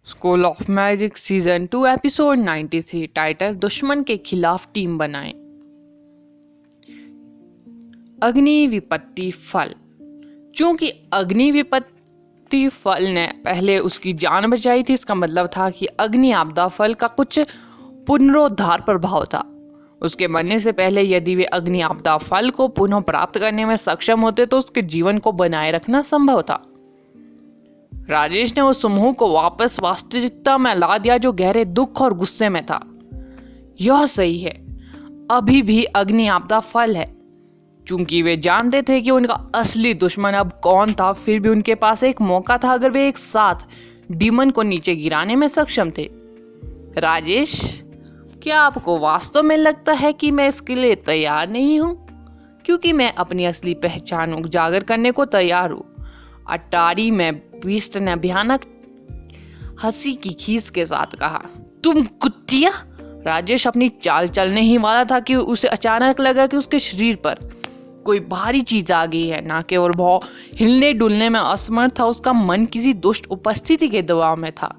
School of magic season 2 episode 93 title दुश्मन के खिलाफ टीम बनाएं। अग्नि विपत्ति फल। चूंकि अग्नि विपत्ति फल ने पहले उसकी जान बचाई थी, इसका मतलब था कि अग्नि आपदा फल का कुछ पुनरुद्धार प्रभाव था। उसके मरने से पहले यदि वे अग्नि आपदा फल को पुनः प्राप्त करने में सक्षम होते तो उसके जीवन को बनाए रखना संभव था। राजेश ने उस समूह को वापस वास्तविकता में ला दिया जो गहरे दुख और गुस्से में था। यह सही है, अभी भी अग्नि आपदा फल है। चूंकि वे जानते थे कि उनका असली दुश्मन अब कौन था, फिर भी उनके पास एक मौका था अगर वे एक साथ डीमन को नीचे गिराने में सक्षम थे। राजेश, क्या आपको वास्तव में लगता है कि मैं इसके लिए तैयार नहीं हूं? क्योंकि मैं अपनी असली पहचान उजागर करने को तैयार हूं। अटारी में बीस्ट ने भयानक हंसी की खीस के साथ कहा। तुम कुत्तिया! राजेश अपनी चाल चलने ही वाला था कि उसे अचानक लगा कि उसके शरीर पर कोई भारी चीज आ गई है। ना केवल वो हिलने डुलने में असमर्थ था, उसका मन किसी दुष्ट उपस्थिति के दबाव में था।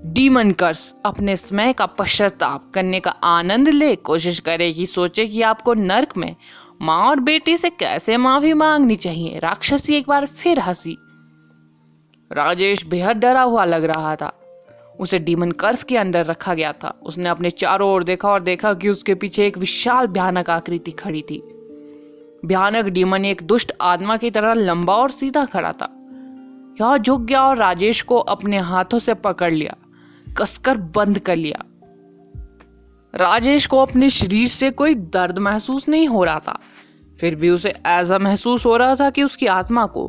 डीमन कर्स अपने समय का पश्चाताप करने का आनंद ले कोशिश करे कि सोचे कि आपको नर्क में माँ और बेटी से कैसे माफी मांगनी चाहिए। राक्षसी एक बार फिर हंसी। राजेश बेहद डरा हुआ लग रहा था। उसे डीमन कर्स के अंदर रखा गया था। उसने अपने चारों ओर देखा और देखा कि उसके पीछे एक विशाल भयानक आकृति खड़ी थी। भयानक डीमन एक दुष्ट आत्मा की तरह लंबा और सीधा खड़ा था। यह झुक गया और राजेश को अपने हाथों से पकड़ लिया, कसकर बंद कर लिया। राजेश को अपने शरीर से कोई दर्द महसूस नहीं हो रहा था, फिर भी उसे ऐसा महसूस हो रहा था कि उसकी आत्मा को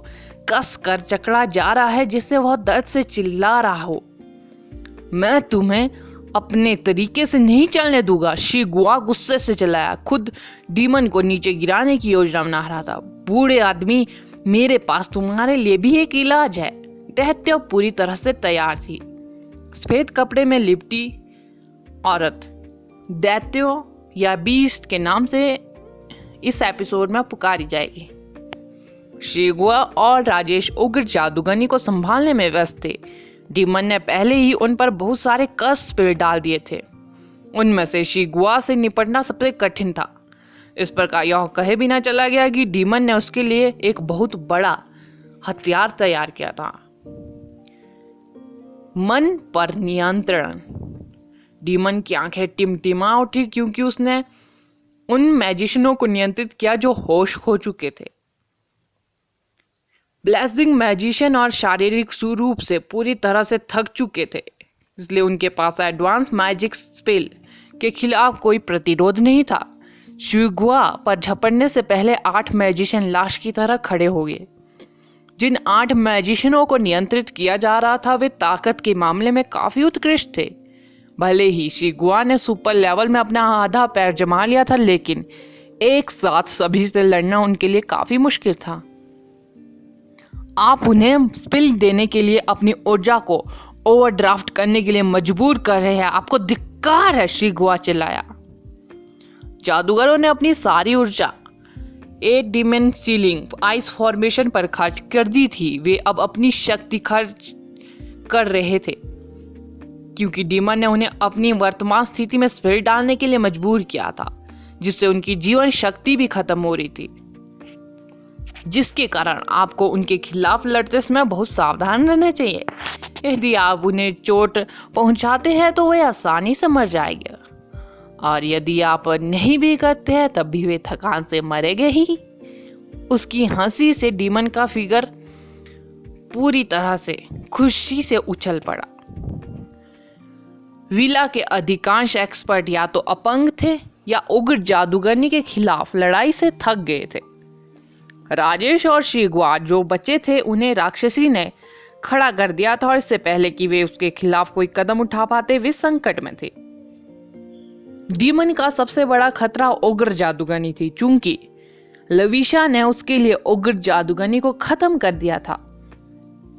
कस कर जकड़ा जा रहा है, जिससे वह दर्द से चिल्ला रहा हो। मैं तुम्हें अपने तरीके से नहीं चलने दूंगा, शिगुआ गुस्से से चिल्लाया। खुद डीमन को नीचे गिराने की योजना बना रहा था। बूढ़े आदमी, मेरे पास तुम्हारे लिए भी एक इलाज है। दैत्य पूरी तरह से तैयार थी। सफेद कपड़े में लिपटी औरत दैत्यो या बीस्ट के नाम से इस एपिसोड में पुकारी जाएगी। शिगुआ और राजेश उग्र जादूगरनी को संभालने में व्यस्त थे। डीमन ने पहले ही उन पर बहुत सारे कष्ट डाल दिए थे। उनमें से शिगुआ से निपटना सबसे कठिन था। इस प्रकार यह कहे बिना चला गया कि डीमन ने उसके लिए एक बहुत बड़ा हथियार तैयार किया था। मन पर नियंत्रण। डीमन की आंखें टिमटिमा उठी क्योंकि उसने उन मैजिशियनों को नियंत्रित किया जो होश खो चुके थे। ब्लेसिंग मैजिशियन और शारीरिक रूप से पूरी तरह से थक चुके थे, इसलिए उनके पास एडवांस मैजिक स्पेल के खिलाफ कोई प्रतिरोध नहीं था। शिगुआ पर झपटने से पहले 8 मैजिशियन लाश की तरह खड़े हो गए। जिन 8 मैजिशियनों को नियंत्रित किया जा रहा था वे ताकत के मामले में काफी उत्कृष्ट थे। भले ही शिगुआ ने सुपर लेवल में अपना आधा पैर जमा लिया था, लेकिन एक साथ सभी से लड़ना उनके लिए काफी मुश्किल था। आप उन्हें स्पिल देने के लिए अपनी ऊर्जा को ओवरड्राफ्ट करने के लिए मजबूर कर रहे हैं। आपको धिक्कार है, शिगुआ चिल्लाया। जादूगरों ने अपनी सारी ऊर्जा 8 डिमेंशन सीलिंग आइस फॉर्मेशन पर खर्च कर दी थी। वे अब अपनी शक्ति खर्च कर रहे थे क्योंकि डीमन ने उन्हें अपनी वर्तमान स्थिति में स्पिल डालने के लिए मजबूर किया था, जिससे उनकी जीवन शक्ति भी खत्म हो रही थी, जिसके कारण आपको उनके खिलाफ लड़ते समय बहुत सावधान रहना चाहिए। यदि आप उन्हें चोट पहुंचाते हैं तो वे आसानी से मर जाएंगे, और यदि आप नहीं भी करते हैं तब भी वे थकान से मरेंगे ही। उसकी हंसी से डीमन का फिगर पूरी तरह से खुशी से उछल पड़ा। विला के अधिकांश एक्सपर्ट या तो अपंग थे या उग्र जादूगरनी के खिलाफ लड़ाई से थक गए थे। राजेश और शिगुआ जो बचे थे उन्हें राक्षसी ने खड़ा कर दिया था, और इससे पहले कि वे उसके खिलाफ कोई कदम उठा पाते वे संकट में थे। डीमन का सबसे बड़ा खतरा उग्र जादूगरनी थी। चूंकि लविशा ने उसके लिए उग्र जादूगरनी को खत्म कर दिया था,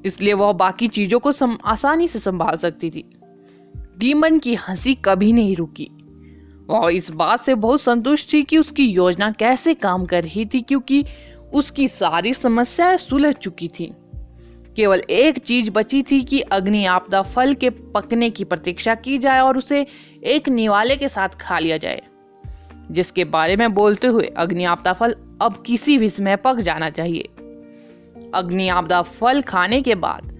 इसलिए वह बाकी चीजों को आसानी से संभाल सकती थी। डीमन की हंसी कभी नहीं रुकी। वह इस बात से बहुत संतुष्ट थी कि उसकी योजना कैसे काम कर रही थी, क्योंकि उसकी सारी समस्याएं सुलझ चुकी थी। केवल एक चीज बची थी कि अग्नि आपदा फल के पकने की प्रतीक्षा की जाए और उसे एक निवाले के साथ खा लिया जाए, जिसके बारे में बोलते हुए अग्नि आपदा फल अब किसी भी समय पक जाना चाहिए। अग्नि आपदा फल खाने के बाद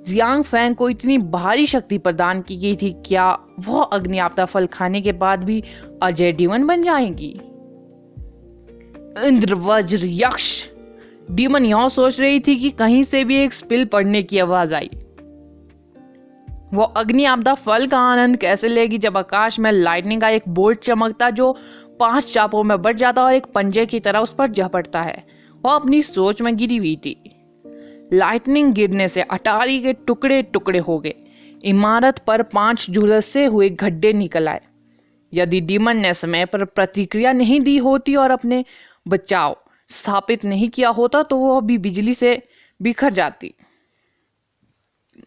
जियांग फैंग को इतनी भारी शक्ति प्रदान की गई थी, क्या वह अग्नि आपदा फल खाने के बाद भी अजय डीमन बन जाएंगी? इंद्र वज्र यक्ष। डीमन यह सोच रही थी कि कहीं से भी एक स्पिल पड़ने की आवाज आई। वो अग्नि आपदा फल का आनंद कैसे लेगी जब आकाश में लाइटनिंग का एक बोल्ट चमकता जो 5 चापों में बढ़ जाता और एक पंजे की तरह उस पर झपटता है। वो अपनी सोच में गिरी हुई थी। लाइटनिंग गिरने से अटारी के टुकड़े टुकड़े हो गए। इमारत पर 5 झुलसे हुए गड्ढे निकल आए। यदि डीमन ने समय पर प्रतिक्रिया नहीं दी होती और अपने बचाव स्थापित नहीं किया होता तो वो अभी बिजली से बिखर जाती।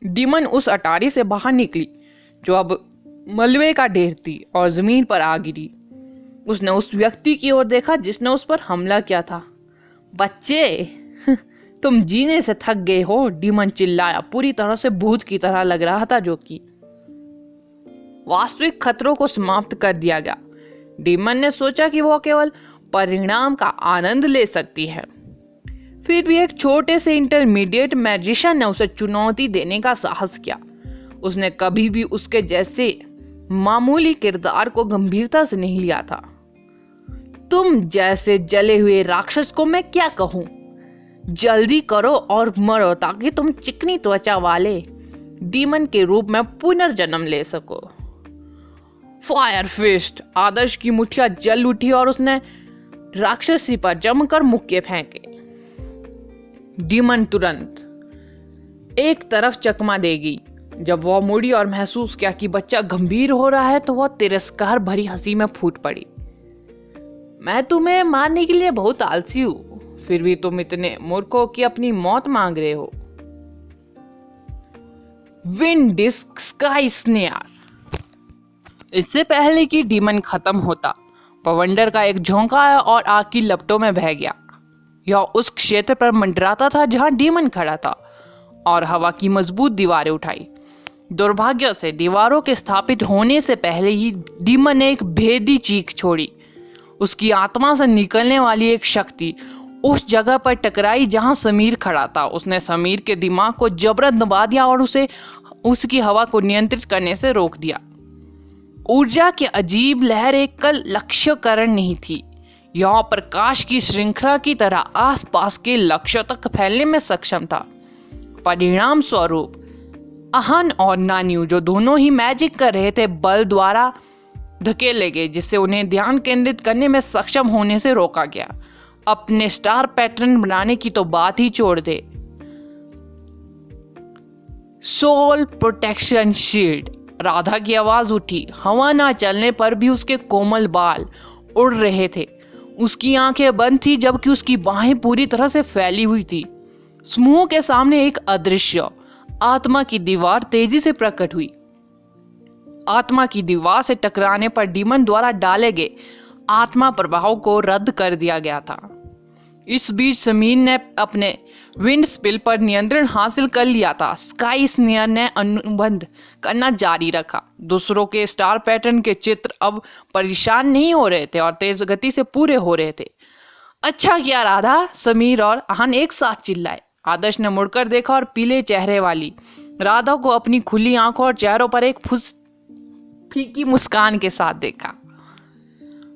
डीमन उस अटारी से बाहर निकली जो अब मलबे का ढेर थी और जमीन पर आ गिरी। उसने उस व्यक्ति की ओर देखा जिसने उस पर हमला किया था। बच्चे, तुम जीने से थक गए हो, डीमन चिल्लाया। पूरी तरह से भूत की तरह लग रहा था, जो कि वास्तविक खतरों को समाप्त कर दिया गया। डीमन ने सोचा कि वो केवल परिणाम का आनंद ले सकती है। फिर भी एक छोटे से इंटरमीडिएट मैजिशियन ने उसे चुनौती देने का साहस किया। उसने कभी भी उसके जैसे मामूली किरदार को गंभीरता से नहीं लिया था। तुम जैसे जले हुए राक्षस को मैं क्या कहूं? जल्दी करो और मरो ताकि तुम चिकनी त्वचा वाले डीमन के रूप में पुनर्जन्म ले सको। Fire fist. आदर्श की मुठ्ठियां जल उठी और उसने राक्षसी पर जमकर मुक्के फेंके। डीमन तुरंत एक तरफ चकमा देगी। जब वह मुड़ी और महसूस किया कि बच्चा गंभीर हो रहा है तो वह तिरस्कार भरी हंसी में फूट पड़ी। मैं तुम्हें मारने के लिए बहुत आलसी हूं, फिर भी तुम इतने मूर्ख हो कि अपनी मौत मांग रहे हो। विंड डिस्क स्काई स्नेयर। इससे पहले कि डीमन खत्म होता, पवंडर का एक झोंका आया और आग की लपटों में बह गया। यह उस क्षेत्र पर मंडराता था जहां डीमन खड़ा था और हवा की मजबूत दीवारें उठाई। दुर्भाग्य से दीवारों के स्थापित होने से पहले ही डीमन ने एक भेदी चीख छोड़ी। उसकी आत्मा से निकलने वाली एक शक्ति उस जगह पर टकराई जहां समीर खड़ा था। उसने समीर के दिमाग को जबरन दबा दिया और उसे उसकी हवा को नियंत्रित करने से रोक दिया। ऊर्जा की अजीब लहर एक कल लक्ष्यकरण नहीं थी। यह प्रकाश की श्रृंखला की तरह आसपास के लक्ष्य तक फैलने में सक्षम था। परिणाम स्वरूप अहन और नान्यू, जो दोनों ही मैजिक कर रहे थे, बल द्वारा धकेले गए, जिससे उन्हें ध्यान केंद्रित करने में सक्षम होने से रोका गया। अपने स्टार पैटर्न बनाने की तो बात ही छोड़ दे। Soul protection shield. राधा की आवाज उठी। हवा ना चलने पर भी उसके कोमल बाल उड़ रहे थे। उसकी आंखें बंद थी जबकि उसकी बाहें पूरी तरह से फैली हुई थी। समूह के सामने एक अदृश्य आत्मा की दीवार तेजी से प्रकट हुई। आत्मा की दीवार से टकराने पर डीमन द्वारा डाले गए आत्मा प्रभाव को रद्द कर दिया गया था। इस बीच समीर ने अपने विंड स्पिल पर नियंत्रण हासिल कर लिया था। स्काई स्नेयर ने अनुबंध करना जारी रखा। दूसरों के स्टार पैटर्न के चित्र अब परेशान नहीं हो रहे थे और तेज गति से पूरे हो रहे थे। अच्छा किया राधा, समीर और आहन एक साथ चिल्लाए। आदर्श ने मुड़कर देखा और पीले चेहरे वाली राधा को अपनी खुली आंखों और चेहरों पर एक फीकी मुस्कान के साथ देखा।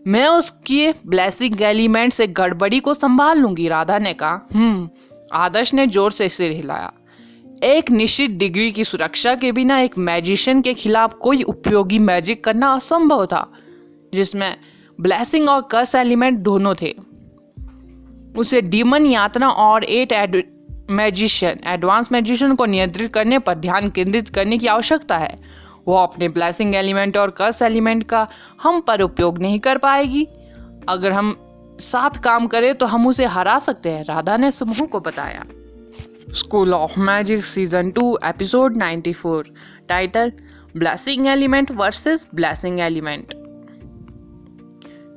मैं उसके ब्लेसिंग एलिमेंट से गड़बड़ी को संभाल लूंगी, राधा ने कहा। आदर्श ने जोर से सिर हिलाया। एक निश्चित डिग्री की सुरक्षा के बिना एक मैजिशियन के खिलाफ कोई उपयोगी मैजिक करना असंभव था, जिसमें ब्लेसिंग और कर्स एलिमेंट दोनों थे। उसे डीमन यातना और 8 एडवांस मैजिशियन को नियंत्रित करने पर ध्यान केंद्रित करने की आवश्यकता है। वो अपने ब्लेसिंग एलिमेंट और कर्स एलिमेंट का हम पर उपयोग नहीं कर पाएगी। अगर हम साथ काम करें तो हम उसे हरा सकते हैं, राधा ने समूह को बताया। School of magic season 2 episode 94। Title blessing element versus blessing element.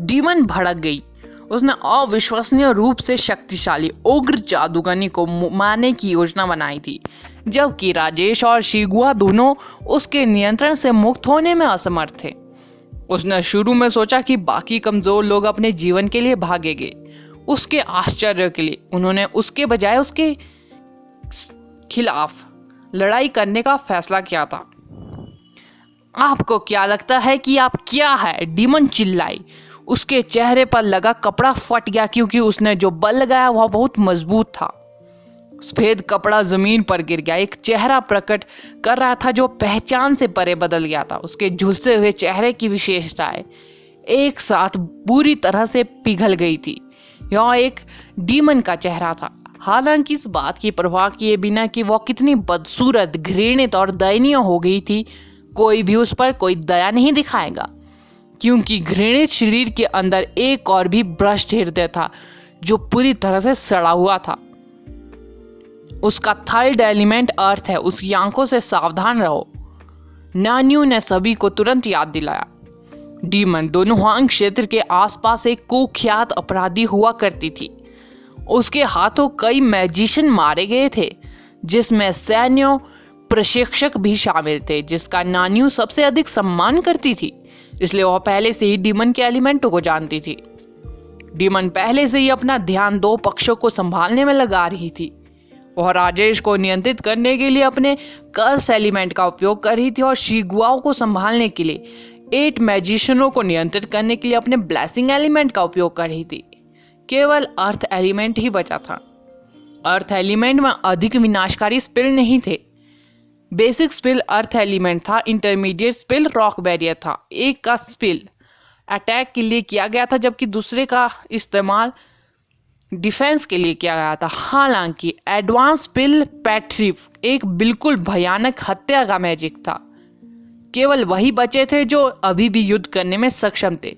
Demon भड़क गई। उसने अविश्वसनीय रूप से शक्तिशाली उग्र जादूगरनी को मारने की योजना बनाई थी, जबकि राजेश और शिगुआ दोनों उसके नियंत्रण से मुक्त होने में असमर्थ थे। उसने शुरू में सोचा कि बाकी कमजोर लोग अपने जीवन के लिए भागेंगे। उसके आश्चर्य के लिए उन्होंने उसके बजाय उसके खिलाफ लड़ाई करने का फैसला किया था। आपको क्या लगता है कि आप क्या है? डीमन चिल्लाई। उसके चेहरे पर लगा कपड़ा फट गया क्योंकि उसने जो बल लगाया वह बहुत मजबूत था। सफेद कपड़ा जमीन पर गिर गया। एक चेहरा प्रकट कर रहा था जो पहचान से परे बदल गया था। उसके झुलसे हुए चेहरे की विशेषताएं एक साथ बुरी तरह से पिघल गई थी। यह एक डीमन का चेहरा था, हालांकि इस बात की परवाह किए बिना कि वह कितनी बदसूरत, घृणित और दयनीय हो गई थी, कोई भी उस पर कोई दया नहीं दिखाएगा, क्योंकि घृणित शरीर के अंदर एक और भी भ्रष्ट हृदय था जो पूरी तरह से सड़ा हुआ था। उसका थर्ड एलिमेंट अर्थ है। उसकी आंखों से सावधान रहो। नान्यू ने सभी को तुरंत याद दिलाया। डीमन दोनोहांग क्षेत्र के आसपास एक कुख्यात अपराधी हुआ करती थी। उसके हाथों कई मैजिशियन मारे गए थे, जिसमें सैन्य प्रशिक्षक भी शामिल थे, जिसका नान्यू सबसे अधिक सम्मान करती थी, इसलिए वह पहले से ही डीमन के एलिमेंटों को जानती थी। डीमन पहले से ही अपना ध्यान दो पक्षों को संभालने में लगा रही थी। वह राजेश को नियंत्रित करने के लिए अपने कर्स एलिमेंट का उपयोग कर रही थी और शिगुआओं को संभालने के लिए 8 मैजिशियनों को नियंत्रित करने के लिए अपने ब्लेसिंग एलिमेंट का उपयोग कर रही थी। केवल अर्थ एलिमेंट ही बचा था। अर्थ एलिमेंट में अधिक विनाशकारी स्पेल नहीं थे। बेसिक स्पेल अर्थ एलिमेंट था, इंटरमीडिएट स्पेल रॉक बैरियर था। एक का स्पेल अटैक के लिए किया गया था, जबकि दूसरे का इस्तेमाल डिफेंस के लिए किया गया था। हालांकि एडवांस स्पेल पैट्रिफ एक बिल्कुल भयानक हत्या का मैजिक था। केवल वही बचे थे जो अभी भी युद्ध करने में सक्षम थे।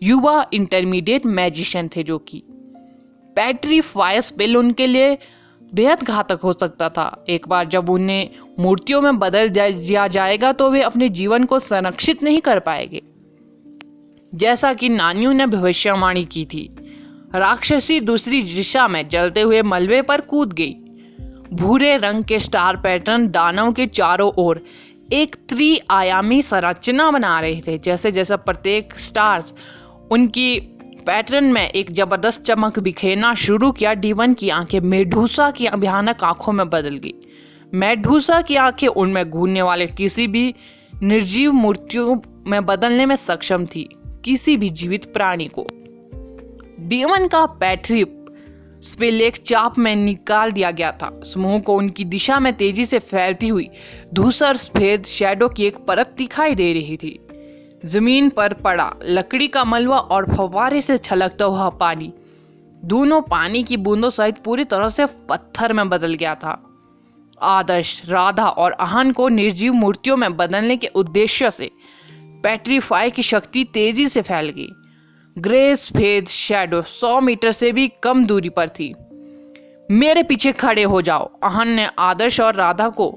युवा इंटरमीडिएट मैजिशियन थे, जो कि पैट्रीफायर स्पेल उनके लिए बेहद घातक हो सकता था। एक बार जब उन्हें मूर्तियों में बदल दिया जाएगा तो वे अपने जीवन को संरक्षित नहीं कर पाएंगे, जैसा कि नान्यू ने भविष्यवाणी की थी। राक्षसी दूसरी दिशा में जलते हुए मलबे पर कूद गई। भूरे रंग के स्टार पैटर्न दानव के चारों ओर एक त्रिआयामी संरचना बना रहे थे। जैसे जैसे प्रत्येक स्टार्स उनकी पैटर्न में एक जबरदस्त चमक बिखेरना शुरू किया, डीमन की आंखें मेडूसा की भयानक आंखों में बदल गई। मेडूसा की आंखें उनमें घूमने वाले किसी भी निर्जीव मूर्तियों में बदलने में सक्षम थी, किसी भी जीवित प्राणी को। डीमन का पैट्रिप स्पेल एक चाप में निकाल दिया गया था। समूह को उनकी दिशा में तेजी से फैलती हुई धूसर सफेद शैडो की एक परत दिखाई दे रही थी। जमीन पर पड़ा लकड़ी का मलबा और फव्वारे से छलकता हुआ पानी, दोनों पानी की बूंदों सहित पूरी तरह से पत्थर में बदल गया था। आदर्श, राधा और आहन को निर्जीव मूर्तियों में बदलने के उद्देश्य से पैट्रीफाई की शक्ति तेजी से फैल गई। ग्रे सफेद शैडो 100 मीटर से भी कम दूरी पर थी। मेरे पीछे खड़े हो जाओ, आहन ने आदर्श और राधा को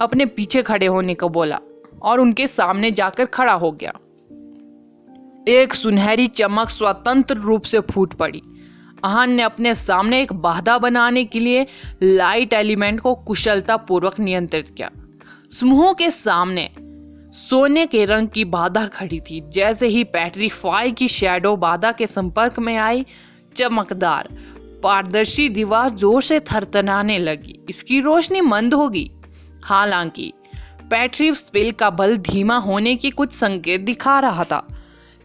अपने पीछे खड़े होने को बोला और उनके सामने जाकर खड़ा हो गया। एक सुनहरी चमक स्वतंत्र रूप से फूट पड़ी। आहन ने अपने सामने एक बाधा बनाने के लिए लाइट एलिमेंट को कुशलता पूर्वक नियंत्रित किया। समूहों के सामने सोने के रंग की बाधा खड़ी थी। जैसे ही पैट्रीफाई की शैडो बाधा के संपर्क में आई, चमकदार पारदर्शी दीवार जोर से थरथराने लगी। इसकी रोशनी मंद हो गई। हालांकि पैट्रीफ स्पेल का बल धीमा होने के कुछ संकेत दिखा रहा था।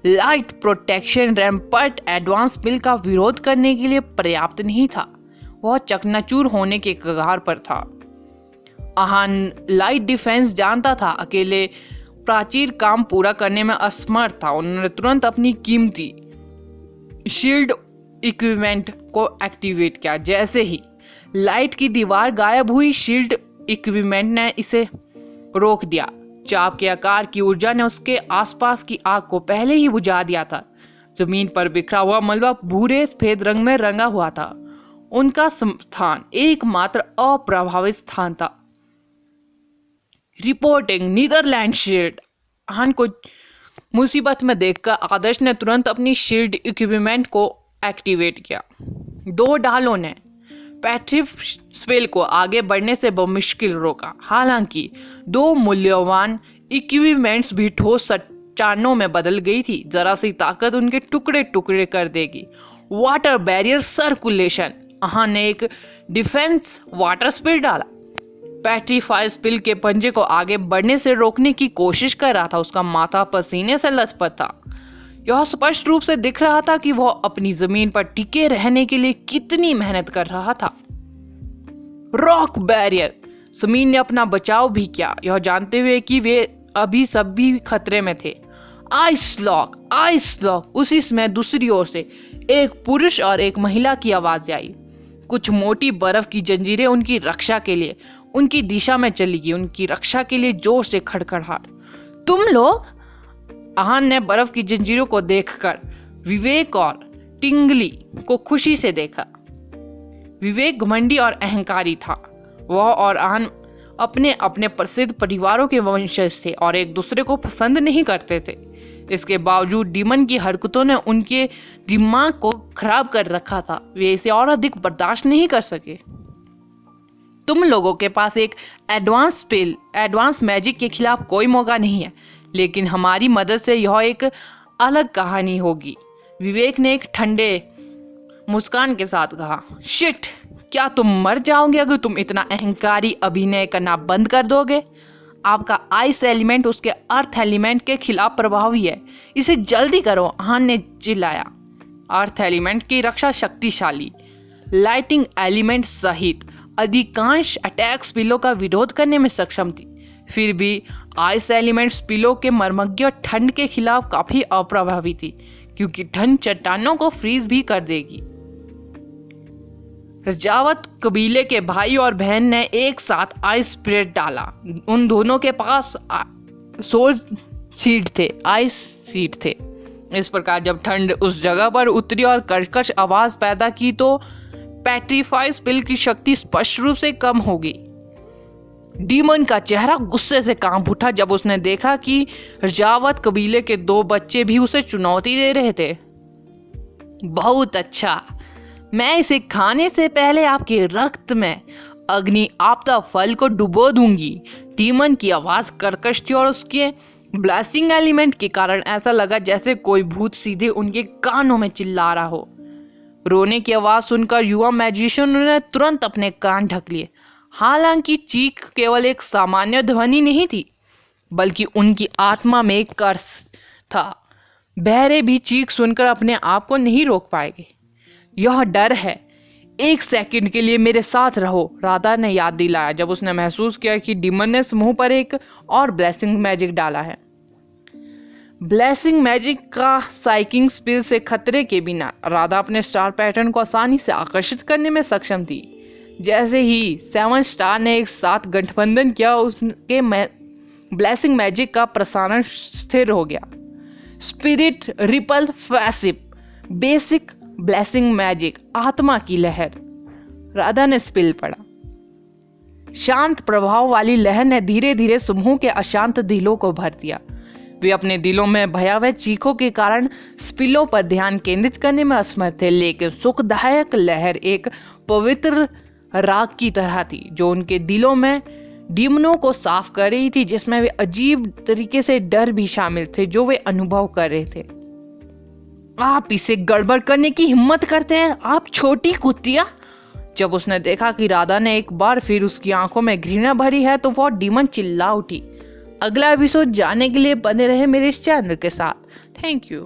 लाइट प्रोटेक्शन रैम्पर्ट एडवांस स्पेल का विरोध करने के लिए पर्याप्त नहीं था। वह चकनाचूर होने के कगार पर था। आहन लाइट डिफेंस जानता था, अकेले प्राचीर काम पूरा करने में असमर्थ था। उन्होंने तुरंत अपनी कीमती शील्ड इक्विपमेंट को एक्टिवेट किया। जैसे ही लाइट की दीवार गायब हुई, शील्ड इक्विपमेंट ने इसे रोक दिया। चाप के आकार की ऊर्जा ने उसके आसपास की आग को पहले ही बुझा दिया था। जमीन पर बिखरा हुआ मलबा भूरे सफेद रंग में रंगा हुआ था। उनका स्थान एकमात्र अप्रभावित स्थान था। रिपोर्टिंग नीदरलैंड शील्ड, आहन को मुसीबत में देखकर आदर्श ने तुरंत अपनी शील्ड इक्विपमेंट को एक्टिवेट किया। 2 डालों ने पैट्रिक स्पेल को आगे बढ़ने से बमुश्किल रोका। हालांकि 2 मूल्यवान इक्विपमेंट्स भी ठोस चट्टानों में बदल गई थी। जरा सी ताकत उनके टुकड़े टुकड़े कर देगी। Water barrier circulation. आहान ने एक डिफेंस वाटर स्पिल डाला। पैट्रीफाई स्पिल के पंजे को आगे बढ़ने से रोकने की कोशिश कर रहा था। उसका माथा पसीने से लथपथ था। यह स्पष्ट रूप से दिख रहा था कि वह अपनी जमीन पर टिके रहने के लिए कितनी मेहनत कर रहा था। Rock barrier. समीर ने अपना बचाव भी किया, यह जानते हुए कि वे अभी सभी खतरे में थे। Ice lock, ice lock. उसी समय दूसरी ओर से एक पुरुष और एक महिला की आवाज आई। कुछ मोटी बर्फ की जंजीरें उनकी रक्षा के लिए उनकी दिशा में चली गई। उनकी रक्षा के लिए जोर से खड़खड़ाहट। तुम लोग? आहान ने बर्फ की जंजीरों को देखकर विवेक और टिंगली को खुशी से देखा। विवेक घमंडी और अहंकारी था। वह और आहान अपने अपने प्रसिद्ध परिवारों के वंशज थे और एक दूसरे को पसंद नहीं करते थे। इसके बावजूद डीमन की हरकतों ने उनके दिमाग को खराब कर रखा था। वे इसे और अधिक बर्दाश्त नहीं कर सके। तुम लोगों के पास एक एडवांस मैजिक के खिलाफ कोई मौका नहीं है, लेकिन हमारी मदद से यह एक अलग कहानी होगी। विवेक ने एक ठंडे मुस्कान के साथ कहा। शिट, क्या तुम मर जाओगे अगर तुम इतना अहंकारी अभिनय करना बंद कर दोगे? आपका आइस एलिमेंट उसके अर्थ एलिमेंट के खिलाफ प्रभावी है। इसे जल्दी करो, आहान ने चिल्लाया। अर्थ एलिमेंट की रक्षा शक्तिशाली लाइटिंग एलिमेंट सहित अधिकांश अटैक स्पिलों का विरोध करने में सक्षम थी। फिर भी आइस एलिमेंट स्पिलों के मर्मज्ञ ठंड के खिलाफ काफी अप्रभावी थी, क्योंकि ठंड चट्टानों को फ्रीज भी कर देगी। रजावत कबीले के भाई और बहन ने एक साथ आइस स्प्रेड डाला। उन दोनों के पास आइस सीट थे। इस प्रकार जब ठंड उस जगह पर उतरी और कर्कश आवाज पैदा की तो पैट्रीफाई स्पिल की शक्ति स्पष्ट रूप से कम हो गई। डीमन का चेहरा गुस्से से कांप उठा जब उसने देखा कि रजावत कबीले के 2 बच्चे भी उसे चुनौती दे रहे थे। बहुत अच्छा, मैं इसे खाने से पहले आपके रक्त में अग्नि आपदा फल को डुबो दूंगी। डीमन की आवाज कर्कश थी और उसके ब्लेसिंग एलिमेंट के कारण ऐसा लगा जैसे कोई भूत सीधे उनके कानों में चिल्ला रहा हो। रोने की आवाज सुनकर युवा मैजिशियन ने तुरंत अपने कान ढक लिए। हालांकि चीख केवल एक सामान्य ध्वनि नहीं थी, बल्कि उनकी आत्मा में एक कर्स था। बहरे भी चीख सुनकर अपने आप को नहीं रोक पाएंगे। यह डर है। 1 सेकंड के लिए मेरे साथ रहो, राधा ने याद दिलाया जब उसने महसूस किया कि डीमन ने समूह पर एक और ब्लेसिंग मैजिक डाला है। ब्लेसिंग मैजिक का साइकिंग स्पिल से खतरे के बिना राधा अपने स्टार पैटर्न को आसानी से आकर्षित करने में सक्षम थी। जैसे ही 7 स्टार ने एक साथ गठबंधन किया, उसके ब्लेसिंग मैजिक का प्रसारण स्थिर हो गया। स्पिरिट रिपल फैसिव बेसिक ब्लेसिंग मैजिक आत्मा की लहर। राधा ने स्पिल पढ़ा। शांत प्रभाव वाली लहर ने धीरे धीरे समूह के अशांत दिलों को भर दिया। वे अपने दिलों में भयावह चीखों के कारण स्पिलों पर ध्यान केंद्रित करने में असमर्थ थे, लेकिन सुखदायक लहर एक पवित्र राग की तरह थी जो उनके दिलों में डीमनों को साफ कर रही थी, जिसमें वे अजीब तरीके से डर भी शामिल थे जो वे अनुभव कर रहे थे। आप इसे गड़बड़ करने की हिम्मत करते हैं, आप छोटी कुतिया। जब उसने देखा कि राधा ने एक बार फिर उसकी आंखों में घृणा भरी है तो वह डीमन चिल्ला उठी। अगला एपिसोड जानने के लिए बने रहे मेरे इस चैनल के साथ। Thank you.